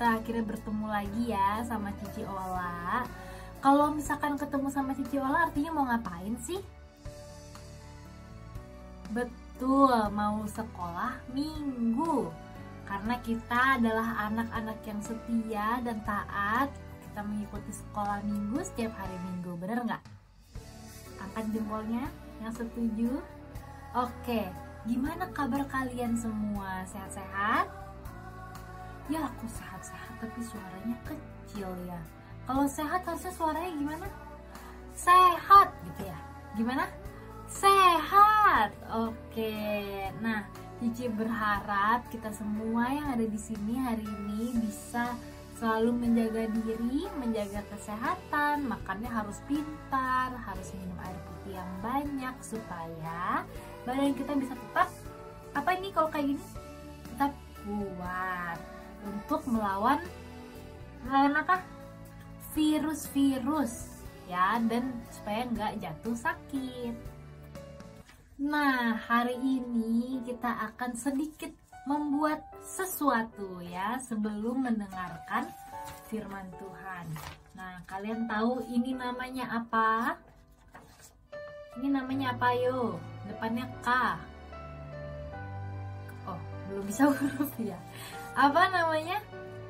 kita akhirnya bertemu lagi ya sama Cici Ola. Kalau misalkan ketemu sama Cici Ola artinya mau ngapain sih? Betul, mau sekolah minggu. Karena kita adalah anak-anak yang setia dan taat. Kita mengikuti sekolah minggu setiap hari minggu, bener nggak? Angkat jempolnya yang setuju. Oke, gimana kabar kalian semua? Sehat-sehat? Ya, aku sehat-sehat tapi suaranya kecil ya. Kalau sehat harusnya suaranya gimana? Sehat gitu ya. Gimana? Sehat. Oke. Nah, Cici berharap kita semua yang ada di sini hari ini bisa selalu menjaga diri, menjaga kesehatan, makannya harus pintar, harus minum air putih yang banyak supaya badan kita bisa tetap apa ini kalau kayak gini? Tetap kuat untuk melawan apa? Virus-virus ya, dan supaya nggak jatuh sakit. Nah, hari ini kita akan sedikit membuat sesuatu ya sebelum mendengarkan firman Tuhan. Nah, kalian tahu ini namanya apa? Ini namanya apa yo? Depannya K. Oh, belum bisa huruf ya. Apa namanya?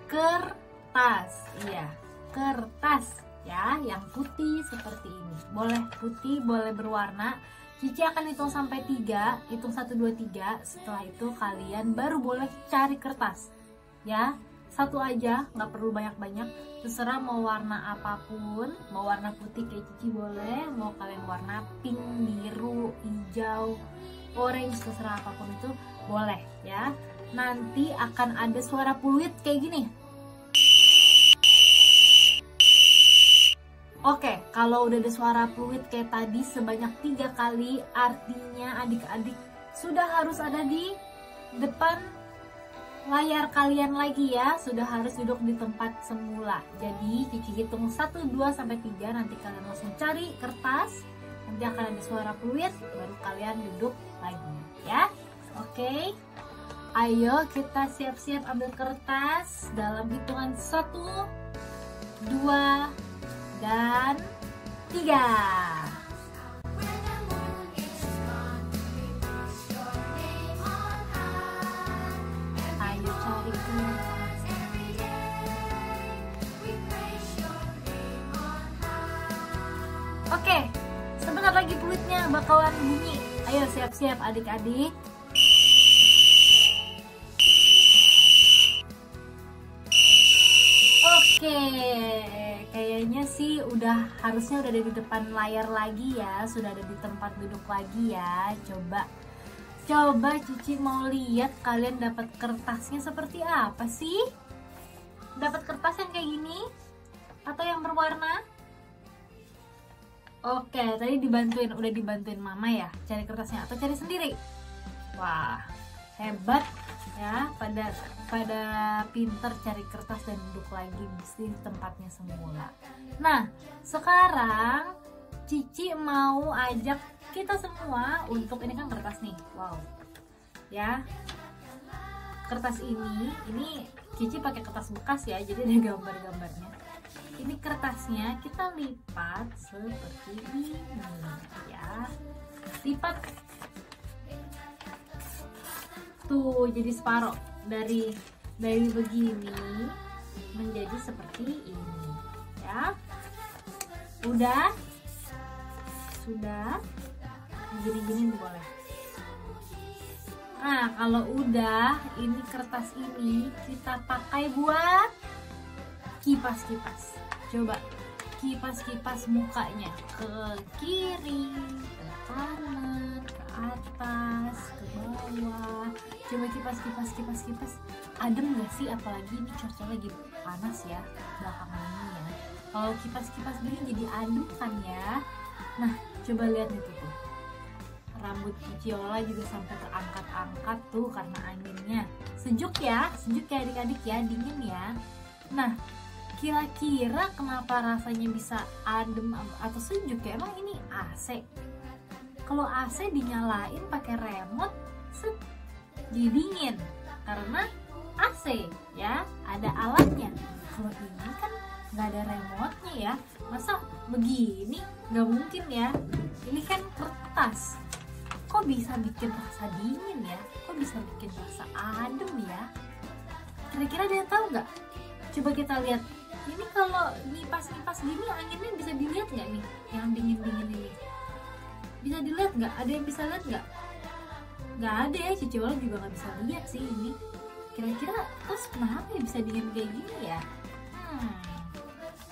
Kertas. Iya, kertas ya, yang putih seperti ini. Boleh putih, boleh berwarna. Cici akan hitung sampai 3, hitung 1, 2, 3. Setelah itu kalian baru boleh cari kertas ya, satu aja, nggak perlu banyak-banyak. Terserah mau warna apapun, mau warna putih kayak Cici boleh, mau kalian warna pink, biru, hijau, orange, terserah apapun itu boleh ya. Nanti akan ada suara peluit kayak gini. Oke, kalau udah ada suara peluit kayak tadi sebanyak 3 kali, artinya adik-adik sudah harus ada di depan layar kalian lagi ya. Sudah harus duduk di tempat semula. Jadi Cici hitung 1, 2, sampai 3. Nanti kalian langsung cari kertas. Nanti akan ada suara peluit, baru kalian duduk lagi ya. Oke, ayo kita siap-siap ambil kertas dalam hitungan 1, 2, dan 3. Ayo cari kertas. Oke, sebentar lagi peluitnya bakalan bunyi. Ayo siap-siap adik-adik. Oke, kayaknya sih harusnya udah ada di depan layar lagi ya, sudah ada di tempat duduk lagi ya. Coba Cici mau lihat kalian dapat kertasnya seperti apa sih? Dapat kertas yang kayak gini atau yang berwarna? Oke, tadi udah dibantuin mama ya cari kertasnya atau cari sendiri? Wah, hebat ya, pada pinter cari kertas dan duduk lagi di tempatnya semula. Nah, sekarang Cici mau ajak kita semua untuk, ini kan kertas nih, wow ya, kertas ini Cici pakai kertas bekas ya, jadi ada gambar-gambarnya. Ini kertasnya kita lipat seperti ini ya, lipat tuh jadi separuh, dari begini menjadi seperti ini ya. Sudah gini boleh. Nah, kalau udah, ini kertas ini kita pakai buat kipas-kipas. Coba kipas-kipas mukanya ke kiri, ke kanan, ke atas, ke bawah. Coba kipas. Adem gak sih? Apalagi ini cuaca lagi panas ya belakangan ini ya. Kalau kipas-kipas gini jadi adem kan ya. Nah, coba lihat itu tuh. Rambut Cici Ola juga sampai terangkat-angkat tuh karena anginnya. Sejuk ya adik-adik ya, dingin ya. Nah, kira-kira kenapa rasanya bisa adem atau sejuk ya? Emang ini AC? Kalau AC dinyalain pakai remote, jadi dingin karena AC ya, ada alatnya. Kalau ini kan nggak ada remote-nya ya, masa begini? Nggak mungkin ya, ini kan kertas. Kok bisa bikin rasa dingin ya? Kok bisa bikin rasa adem ya? Kira-kira ada yang tahu nggak? Coba kita lihat. Ini kalau nipas-nipas gini anginnya bisa dilihat nggak nih? Yang dingin-dingin ini bisa dilihat nggak? Ada yang bisa lihat nggak? Nggak ada ya, Cici Ola juga nggak bisa lihat sih ini. Kira-kira terus kenapa ya bisa dingin kayak gini ya?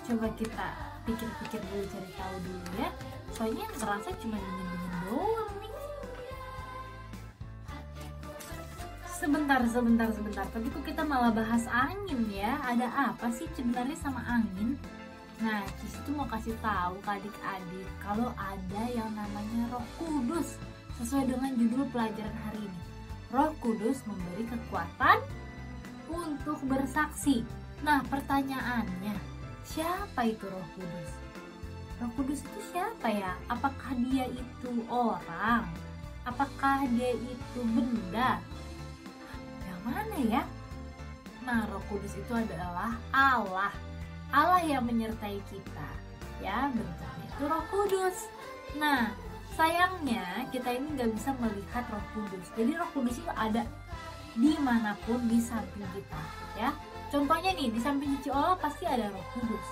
Coba kita pikir-pikir dulu, cari tahu dulu ya. Soalnya yang terasa cuma dingin-dingin doang nih. Sebentar. Tapi kok kita malah bahas angin ya? Ada apa sih sebenarnya sama angin? Nah, Cici tuh mau kasih tahu ke adik-adik kalau ada yang namanya Roh Kudus. Sesuai dengan judul pelajaran hari ini, Roh Kudus memberi kekuatan untuk bersaksi. Nah, pertanyaannya, siapa itu Roh Kudus? Roh Kudus itu siapa ya? Apakah dia itu orang? Apakah dia itu benda? Yang mana ya? Nah, Roh Kudus itu adalah Allah. Allah yang menyertai kita. Ya, bentuknya itu Roh Kudus. Nah, sayangnya kita ini nggak bisa melihat Roh Kudus. Jadi Roh Kudus itu ada dimanapun di samping kita, ya. Contohnya nih, di samping Cici Ola pasti ada Roh Kudus.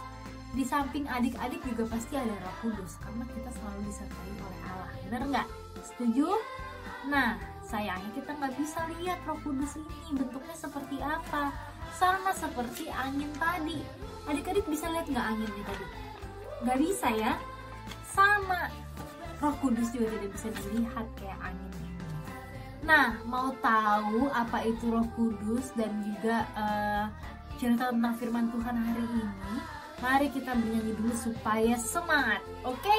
Di samping adik-adik juga pasti ada Roh Kudus, karena kita selalu disertai oleh Allah. Benar nggak? Setuju? Nah, sayangnya kita nggak bisa lihat Roh Kudus ini bentuknya seperti apa. Sama seperti angin tadi. Adik-adik bisa lihat nggak anginnya tadi? Nggak bisa ya. Sama. Roh Kudus juga tidak bisa dilihat kayak angin ini. Nah, mau tahu apa itu Roh Kudus dan juga cerita tentang firman Tuhan hari ini? Mari kita bernyanyi dulu supaya semangat, oke?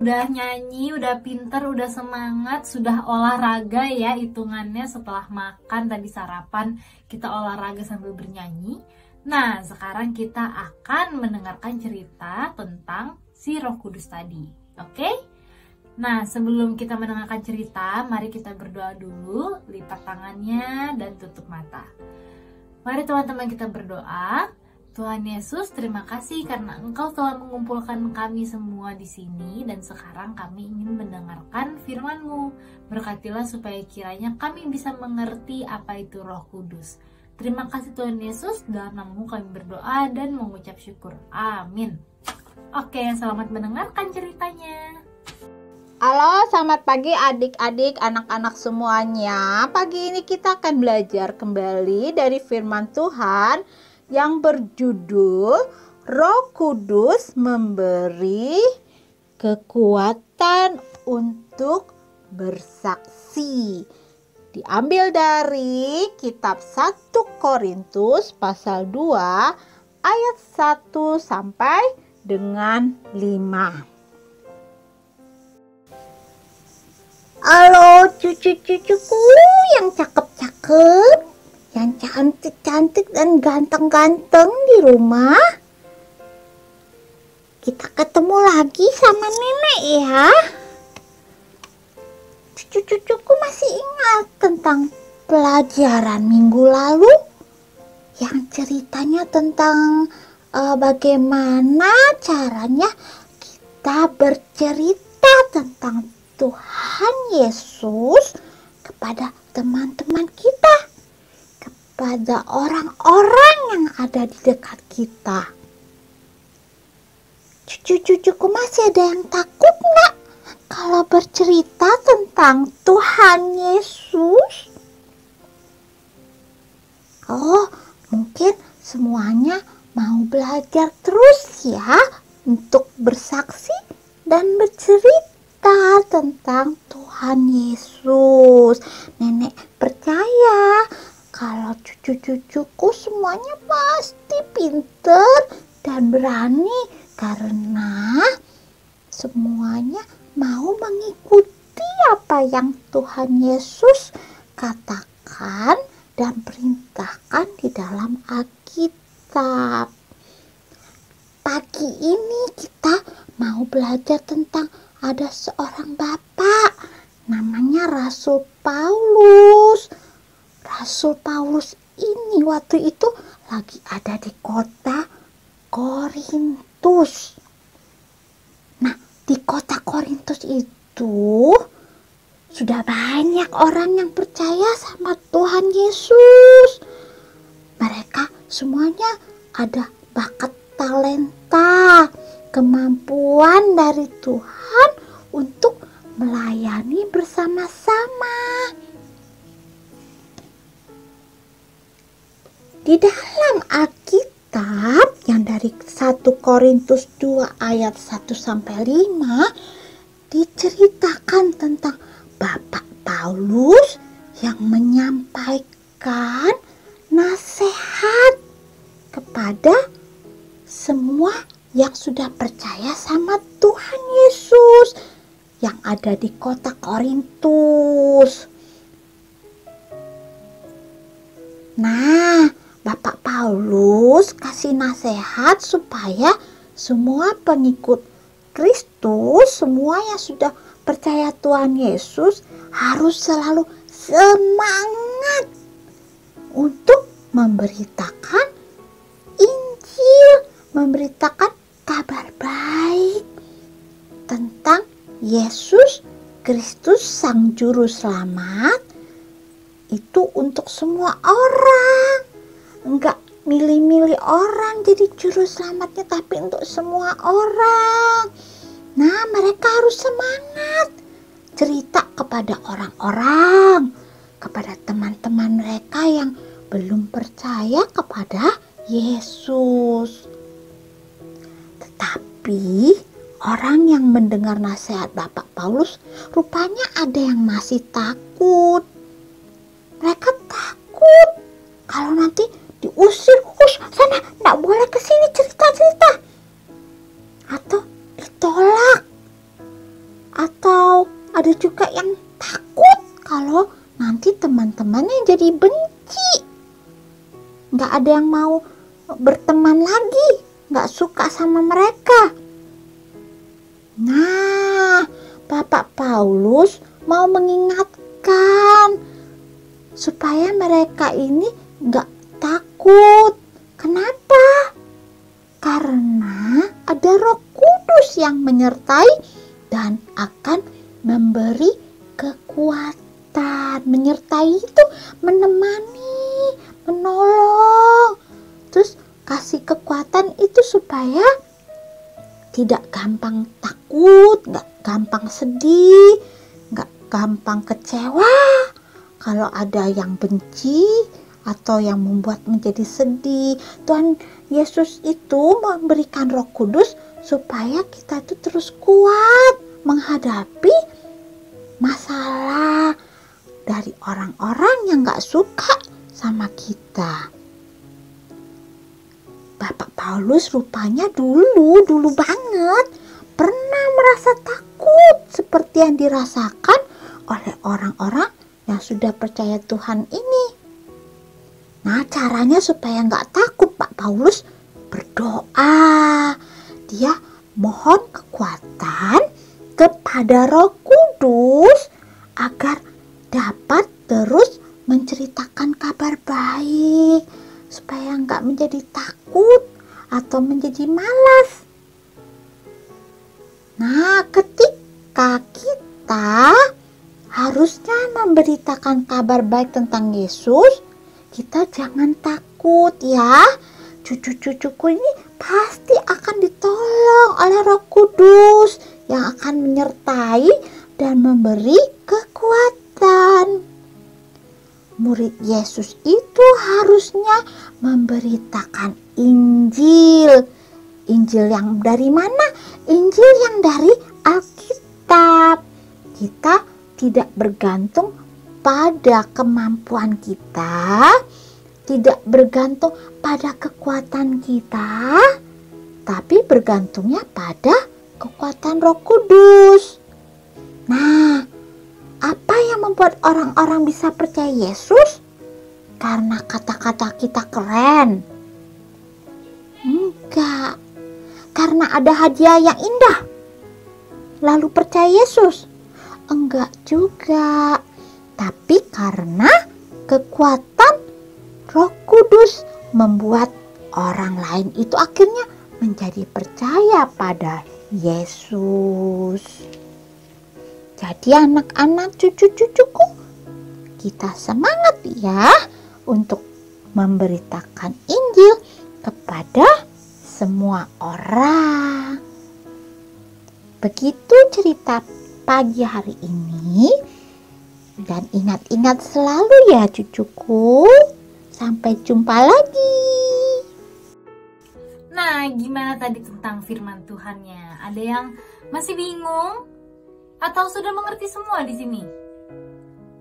udah nyanyi, udah pinter, udah semangat, sudah olahraga ya hitungannya setelah makan tadi sarapan kita olahraga sambil bernyanyi. Nah, sekarang kita akan mendengarkan cerita tentang si Roh Kudus tadi. Oke? Nah, sebelum kita mendengarkan cerita, mari kita berdoa dulu, lipat tangannya dan tutup mata. Mari teman-teman kita berdoa. Tuhan Yesus, terima kasih karena Engkau telah mengumpulkan kami semua di sini dan sekarang kami ingin mendengarkan firman-Mu. Berkatilah supaya kiranya kami bisa mengerti apa itu Roh Kudus. Terima kasih Tuhan Yesus, dalam nama-Mu kami berdoa dan mengucap syukur. Amin. Oke, selamat mendengarkan ceritanya. Halo, selamat pagi adik-adik, anak-anak semuanya. Pagi ini kita akan belajar kembali dari firman Tuhan yang berjudul Roh Kudus memberi kekuatan untuk bersaksi. Diambil dari kitab 1 Korintus pasal 2 ayat 1 sampai dengan 5. Halo cucu-cucuku yang cakep-cakep, yang cantik-cantik dan ganteng-ganteng di rumah. Kita ketemu lagi sama nenek ya. Cucu-cucuku masih ingat tentang pelajaran minggu lalu yang ceritanya tentang bagaimana caranya kita bercerita tentang Tuhan Yesus kepada teman-teman kita, kepada orang-orang yang ada di dekat kita. Cucu-cucuku masih ada yang takut nggak kalau bercerita tentang Tuhan Yesus? Oh, mungkin semuanya mau belajar terus ya untuk bersaksi dan bercerita tentang Tuhan Yesus. Nenek percaya kalau cucu-cucuku semuanya pasti pinter dan berani karena semuanya mau mengikuti apa yang Tuhan Yesus katakan dan perintahkan di dalam Alkitab. Pagi ini kita mau belajar tentang ada seorang bapak namanya Rasul Paulus. Rasul Paulus ini waktu itu lagi ada di kota Korintus. Nah, di kota Korintus itu sudah banyak orang yang percaya sama Tuhan Yesus. Mereka semuanya ada bakat, talenta, kemampuan dari Tuhan untuk melayani bersama-sama. Di dalam Alkitab yang dari 1 Korintus 2 ayat 1 sampai 5 diceritakan tentang Bapak Paulus yang menyampaikan nasihat kepada semua yang sudah percaya sama Tuhan Yesus yang ada di kota Korintus. Nah, Bapak Paulus kasih nasihat supaya semua pengikut Kristus, semua yang sudah percaya Tuhan Yesus harus selalu semangat untuk memberitakan Injil, memberitakan kabar baik tentang Yesus Kristus Sang Juru Selamat itu untuk semua orang. Enggak milih-milih orang jadi juru selamatnya, tapi untuk semua orang. Nah, mereka harus semangat cerita kepada orang-orang, kepada teman-teman mereka yang belum percaya kepada Yesus. Tetapi orang yang mendengar nasihat Bapak Paulus rupanya ada yang masih takut. Mereka takut kalau nanti diusir, sana nggak boleh kesini cerita-cerita, atau ditolak. kalau nanti teman-temannya jadi benci. Nggak ada yang mau berteman lagi, nggak suka sama mereka. Nah, Bapak Paulus mau mengingatkan supaya mereka ini nggak takut. Kenapa? Karena ada Roh Kudus yang menyertai dan akan memberi kekuatan. Menyertai itu menemani, menolong, terus kasih kekuatan itu supaya tidak gampang takut, nggak gampang sedih, nggak gampang kecewa kalau ada yang benci atau yang membuat menjadi sedih. Tuhan Yesus itu memberikan Roh Kudus supaya kita itu terus kuat menghadapi masalah dari orang-orang yang gak suka sama kita. Bapak Paulus rupanya dulu banget pernah merasa takut seperti yang dirasakan oleh orang-orang yang sudah percaya Tuhan ini. Nah, caranya supaya nggak takut, Pak Paulus berdoa. Dia mohon kekuatan kepada Roh Kudus agar dapat terus menceritakan kabar baik, supaya nggak menjadi takut atau menjadi malas. Nah, ketika kita harusnya memberitakan kabar baik tentang Yesus, kita jangan takut ya. Cucu-cucuku ini pasti akan ditolong oleh Roh Kudus yang akan menyertai dan memberi kekuatan. Murid Yesus itu harusnya memberitakan Injil. Injil yang dari mana? Injil yang dari Alkitab. Kita tidak bergantung pada kemampuan kita, tidak bergantung pada kekuatan kita, tapi bergantungnya pada kekuatan Roh Kudus. Nah, apa yang membuat orang-orang bisa percaya Yesus? Karena kata-kata kita keren? Enggak. Karena ada hadiah yang indah, lalu percaya Yesus? Enggak juga. Tapi karena kekuatan Roh Kudus membuat orang lain itu akhirnya menjadi percaya pada Yesus. Jadi anak-anak, cucu-cucuku, kita semangat ya untuk memberitakan Injil kepada semua orang. Begitu cerita pagi hari ini. Dan ingat-ingat selalu ya cucuku. Sampai jumpa lagi. Nah, gimana tadi tentang firman Tuhannya? Ada yang masih bingung? Atau sudah mengerti semua di sini?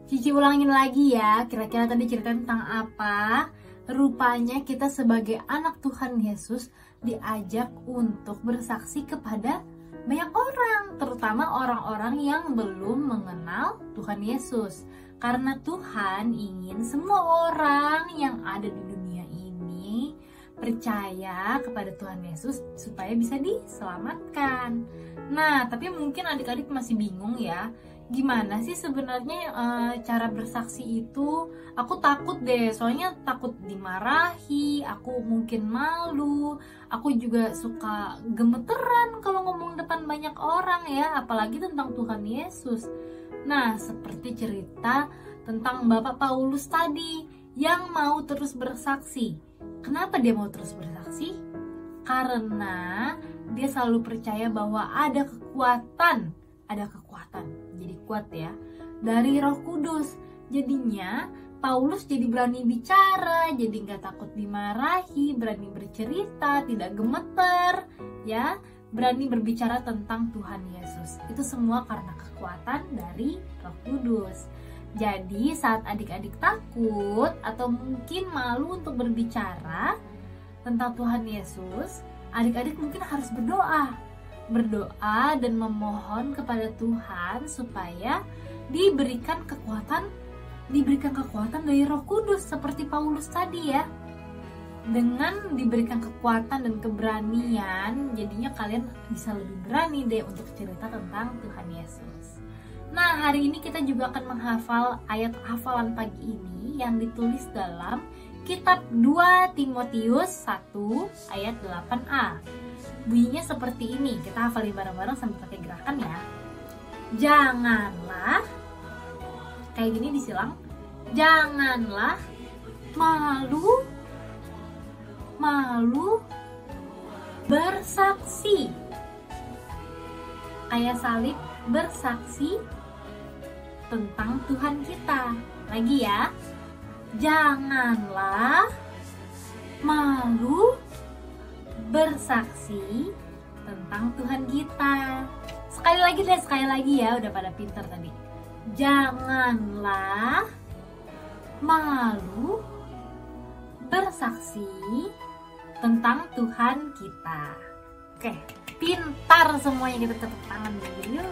Cici ulangin lagi ya, kira-kira tadi cerita tentang apa? Rupanya kita sebagai anak Tuhan Yesus diajak untuk bersaksi kepada banyak orang, terutama orang-orang yang belum mengenal Tuhan Yesus. Karena Tuhan ingin semua orang yang ada di dunia ini percaya kepada Tuhan Yesus supaya bisa diselamatkan. Nah, tapi mungkin adik-adik masih bingung ya, gimana sih sebenarnya cara bersaksi itu? Aku takut deh, soalnya takut dimarahi, aku mungkin malu, aku juga suka gemeteran kalau ngomong depan banyak orang ya, apalagi tentang Tuhan Yesus. Nah, seperti cerita tentang Bapak Paulus tadi yang mau terus bersaksi. Kenapa dia mau terus bersaksi? Karena dia selalu percaya bahwa ada kekuatan, jadi kuat ya, dari Roh Kudus. Jadinya Paulus jadi berani bicara, jadi nggak takut dimarahi, berani bercerita, tidak gemeter, ya, berani berbicara tentang Tuhan Yesus. Itu semua karena kekuatan dari Roh Kudus. Jadi saat adik-adik takut atau mungkin malu untuk berbicara tentang Tuhan Yesus, adik-adik mungkin harus berdoa dan memohon kepada Tuhan supaya diberikan kekuatan diberikan kekuatan dari Roh Kudus seperti Paulus tadi ya. Dengan diberikan kekuatan dan keberanian, jadinya kalian bisa lebih berani deh untuk cerita tentang Tuhan Yesus. Nah, hari ini kita juga akan menghafal ayat hafalan pagi ini yang ditulis dalam kitab 2 Timotius 1 ayat 8a. Bunyinya seperti ini, kita hafalin bareng-bareng sambil pakai gerakan ya. Janganlah, kayak gini disilang, janganlah malu bersaksi, kayak salib bersaksi tentang Tuhan kita. Lagi ya, janganlah malu bersaksi tentang Tuhan kita. Sekali lagi ya, udah pada pinter tadi. Janganlah malu bersaksi tentang Tuhan kita. Oke, pintar semuanya, kita tepuk tangan dulu yuk.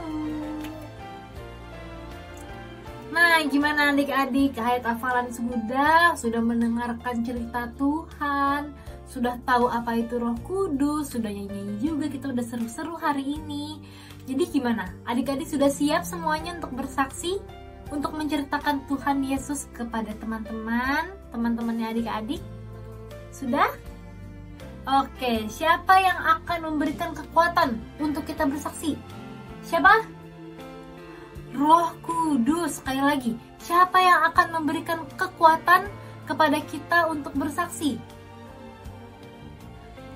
Nah, gimana adik-adik, ayat hafalan sudah mendengarkan cerita Tuhan, sudah tahu apa itu Roh Kudus, sudah nyanyi juga, kita udah seru-seru hari ini. Jadi gimana? Adik-adik sudah siap semuanya untuk bersaksi, untuk menceritakan Tuhan Yesus kepada teman-temannya adik-adik? Sudah? Oke, siapa yang akan memberikan kekuatan untuk kita bersaksi? Siapa? Roh Kudus. Sekali lagi, siapa yang akan memberikan kekuatan kepada kita untuk bersaksi?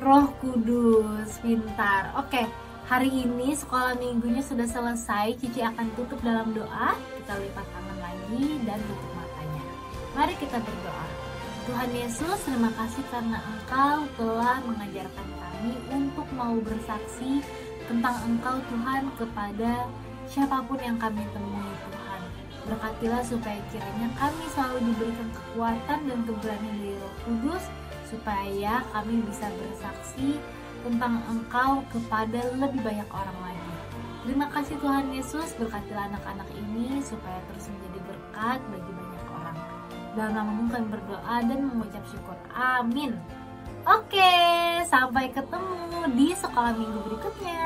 Roh Kudus. Pintar. Oke, hari ini sekolah minggunya sudah selesai. Cici akan tutup dalam doa. Kita lipat tangan lagi dan tutup matanya. Mari kita berdoa. Tuhan Yesus, terima kasih karena Engkau telah mengajarkan kami untuk mau bersaksi tentang Engkau Tuhan kepada siapapun yang kami temui Tuhan. Berkatilah supaya kiranya kami selalu diberikan kekuatan dan keberanian dari Roh Kudus, supaya kami bisa bersaksi tentang Engkau kepada lebih banyak orang lagi. Terima kasih Tuhan Yesus, berkatilah anak-anak ini supaya terus menjadi berkat bagi banyak orang. Dalam namamu kami berdoa dan mengucap syukur. Amin. Oke, sampai ketemu di sekolah minggu berikutnya.